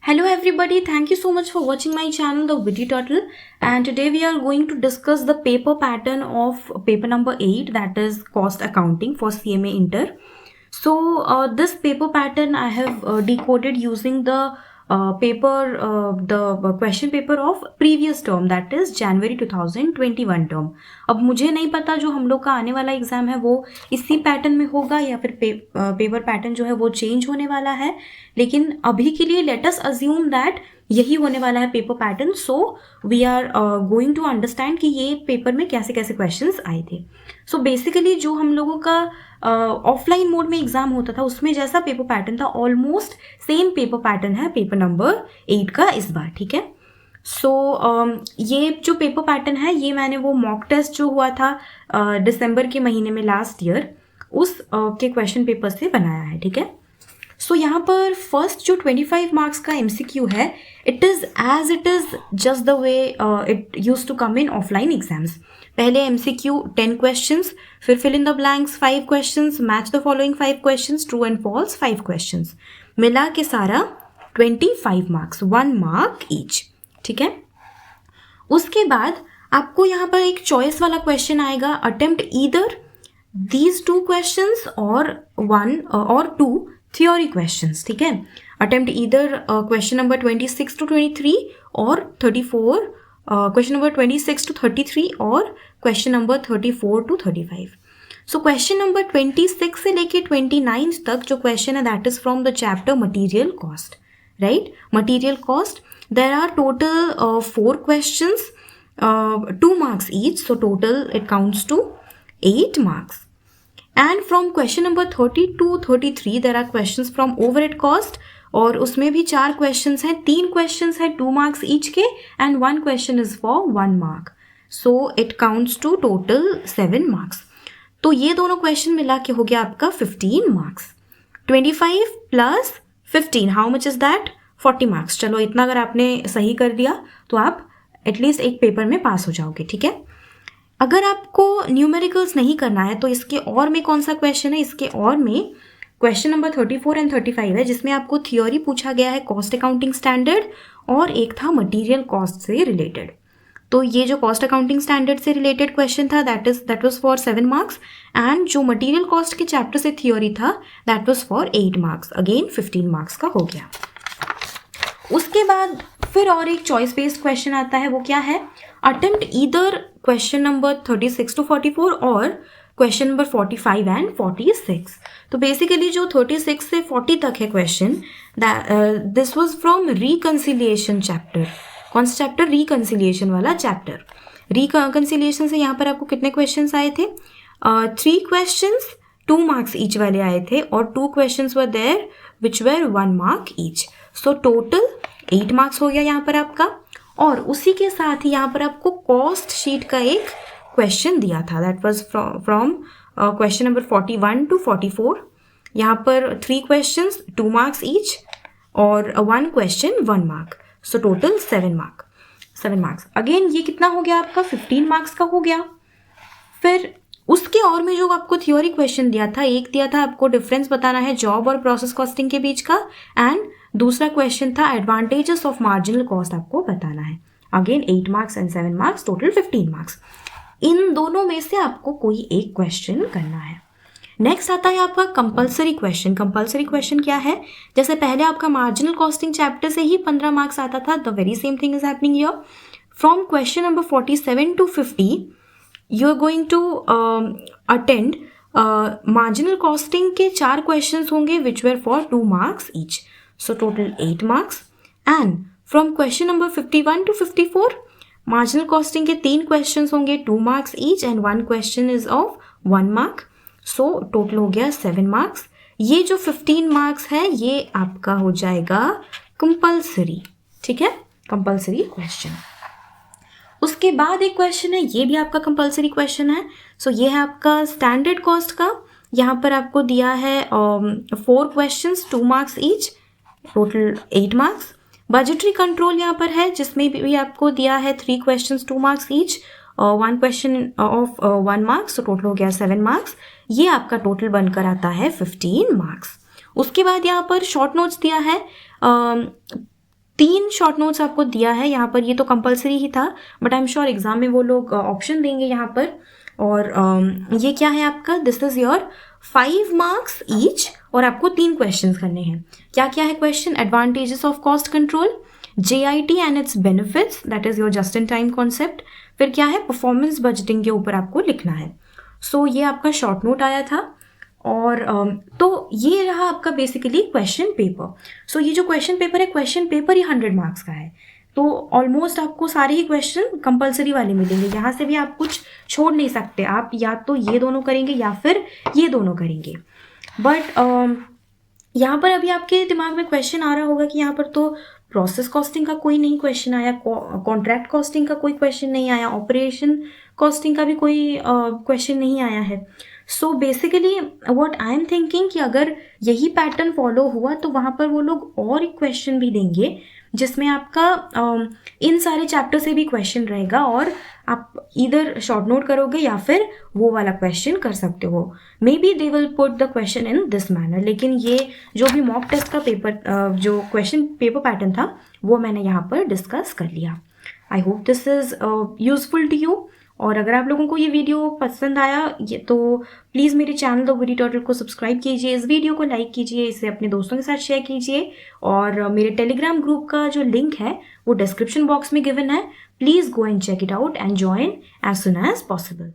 Hello everybody, thank you so much for watching my channel The Witty Turtle, and today we are going to discuss the paper pattern of paper number 8, that is cost accounting for CMA Inter. So this paper pattern I have decoded using the question paper of previous term, that is January 2021 term. अब मुझे नहीं पता जो हम लोग का आने वाला एग्जाम है वो इसी पैटर्न में होगा या फिर पेपर पैटर्न जो है वो चेंज होने वाला है, लेकिन अभी के लिए लेट अस अज्यूम दैट यही होने वाला है paper pattern. So we are going to understand कि ये पेपर में कैसे कैसे क्वेश्चंस आए थे. सो बेसिकली जो हम लोगों का ऑफलाइन मोड में एग्जाम होता था उसमें जैसा पेपर पैटर्न था ऑलमोस्ट सेम पेपर पैटर्न है पेपर नंबर 8 का इस बार. ठीक है. सो ये जो पेपर पैटर्न है ये मैंने वो मॉक टेस्ट जो हुआ था दिसंबर के महीने में लास्ट ईयर उस के क्वेश्चन पेपर से बनाया है. ठीक है. सो यहाँ पर फर्स्ट जो 25 मार्क्स का MCQ है it is as it is just the way it use to come in offline exams. पहले MCQ 10 क्वेश्चंस, फिर fill in the blanks 5 questions, match the following 5 questions, true and false 5 questions, मिला के सारा 25 marks, 1 mark each. ठीक है. उसके बाद आपको यहाँ पर एक चॉइस वाला क्वेश्चन आएगा, अटेम्प्ट ईदर दीज 2 क्वेश्चंस और 1 और 2 थ्योरी क्वेश्चंस. ठीक है. Attempt either question number 26 to 23 और 34, क्वेश्चन नंबर 26 to 33 और question number 34 to 35. So question number 26 से लेके 29 तक जो क्वेश्चन है that is from the chapter material cost. Right. Material cost there are total 4 questions, 2 marks each, so total it counts to 8 marks. And from question number 30 to 33 there are questions from overhead cost और उसमें भी 4 questions हैं, 3 questions हैं 2 marks each के and 1 question is for 1 mark. So it counts to total 7 marks. तो ये दोनों question मिला के हो गया आपका 15 marks. 25 plus 15 how much is that? 40 marks. चलो इतना अगर आपने सही कर दिया तो आप एटलीस्ट एक पेपर में पास हो जाओगे. ठीक है. अगर आपको न्यूमेरिकल्स नहीं करना है तो इसके और में कौन सा क्वेश्चन है, इसके और में क्वेश्चन नंबर 34 एंड 35 है जिसमें आपको थ्योरी पूछा गया है कॉस्ट अकाउंटिंग स्टैंडर्ड और एक था मटेरियल कॉस्ट से रिलेटेड. तो ये जो कॉस्ट अकाउंटिंग स्टैंडर्ड से रिलेटेड क्वेश्चन था that was for 7 marks and जो मटेरियल कॉस्ट के चैप्टर से थ्योरी था that was for 8 marks. Again 15 marks का हो गया. उसके बाद फिर और एक चॉइस बेस्ड क्वेश्चन आता है, वो क्या है, attempt either question number 36 to 44 और क्वेश्चन नंबर 45 एंड 46. तो बेसिकली जो 36 से 40 तक है question this was from reconciliation chapter. कौन सा चैप्टर? रिकन्सिलिएशन वाला चैप्टर. रिकन्सिलिएशन से यहाँ पर आपको कितने क्वेश्चंस आए थे? 3 क्वेश्चंस 2 marks ईच वाले आए थे और 2 questions were there which were 1 mark each. So total 8 marks हो गया यहाँ पर आपका. और उसी के साथ ही यहाँ पर आपको कॉस्ट शीट का एक क्वेश्चन दिया था that was from question number 41 to 44. यहाँ पर 3 क्वेश्चंस 2 marks ईच और 1 question 1 mark. So total 7 marks. Again ये कितना हो गया आपका? 15 मार्क्स का हो गया. फिर उसके और में जो आपको थ्योरी क्वेश्चन दिया था, एक दिया था आपको डिफरेंस बताना है जॉब और प्रोसेस कॉस्टिंग के बीच का एंड दूसरा क्वेश्चन था एडवांटेजेस ऑफ मार्जिनल कॉस्ट आपको बताना है. Again 8 marks and 7 marks, total 15 marks. इन दोनों में से आपको कोई एक क्वेश्चन करना है. नेक्स्ट आता है आपका कंपल्सरी क्वेश्चन. कंपल्सरी क्वेश्चन क्या है? जैसे पहले आपका मार्जिनल कॉस्टिंग चैप्टर से ही 15 मार्क्स आता था, the very same thing is happening here. From question number 47 to 50 you are going to attend marginal costing के 4 क्वेश्चंस होंगे which were for 2 marks each. So total 8 marks. And from question number 51 to 54 marginal costing के 3 questions होंगे 2 marks each and 1 question is of 1 mark. So total हो गया 7 marks. ये जो 15 marks है ये आपका हो जाएगा compulsory. ठीक है. compulsory question. उसके बाद एक क्वेश्चन है, ये भी आपका कंपल्सरी क्वेश्चन है. सो ये है आपका स्टैंडर्ड कॉस्ट का. यहाँ पर आपको दिया है 4 questions 2 marks each, total 8 marks. Budgetary control यहाँ पर है जिसमें भी आपको दिया है 3 questions 2 marks each, 1 question of 1 mark. So total हो गया 7 मार्क्स. ये आपका टोटल बनकर आता है 15 मार्क्स. उसके बाद यहाँ पर शॉर्ट नोट्स दिया है 3 शॉर्ट नोट्स आपको दिया है यहाँ पर, ये तो कंपलसरी ही था, but I am sure exam में वो लोग ऑप्शन देंगे यहाँ पर। और ये क्या है आपका, this is your 5 marks each, और आपको 3 क्वेश्चन करने हैं। क्या क्या है question, advantages of cost control, JIT and it's benefits, that is your just in time concept, फिर क्या है परफॉर्मेंस बजटिंग के ऊपर आपको लिखना है। सो ये आपका शॉर्ट नोट आया था। और तो ये रहा आपका बेसिकली क्वेश्चन पेपर। सो ये जो क्वेश्चन पेपर है, क्वेश्चन पेपर ही 100 मार्क्स का है, तो ऑलमोस्ट आपको सारे ही क्वेश्चन कंपलसरी वाले मिलेंगे, यहाँ से भी आप कुछ छोड़ नहीं सकते, आप या तो ये दोनों करेंगे या फिर ये दोनों करेंगे। बट यहाँ पर अभी आपके दिमाग में क्वेश्चन आ रहा होगा कि यहाँ पर तो प्रोसेस कॉस्टिंग का कोई नहीं क्वेश्चन आया, कॉन्ट्रैक्ट कॉस्टिंग का कोई क्वेश्चन नहीं आया, ऑपरेशन कॉस्टिंग का भी कोई क्वेश्चन नहीं आया है। So basically what I am thinking कि अगर यही पैटर्न फॉलो हुआ तो वहाँ पर वो लोग और एक क्वेश्चन भी देंगे जिसमें आपका इन सारे चैप्टर से भी क्वेश्चन रहेगा, और आप इधर शॉर्ट नोट करोगे या फिर वो वाला क्वेश्चन कर सकते हो। Maybe they will put the question in this manner, लेकिन ये जो भी मॉक टेस्ट का पेपर जो क्वेश्चन पेपर पैटर्न था वो मैंने यहाँ पर डिस्कस कर लिया। I hope this is useful to you. और अगर आप लोगों को ये वीडियो पसंद आया ये तो प्लीज़ मेरे चैनल द वुडी ट्यूटोरियल को सब्सक्राइब कीजिए, इस वीडियो को लाइक कीजिए, इसे अपने दोस्तों के साथ शेयर कीजिए, और मेरे टेलीग्राम ग्रुप का जो लिंक है वो डिस्क्रिप्शन बॉक्स में गिवन है। Please go and check it out and join as soon as possible.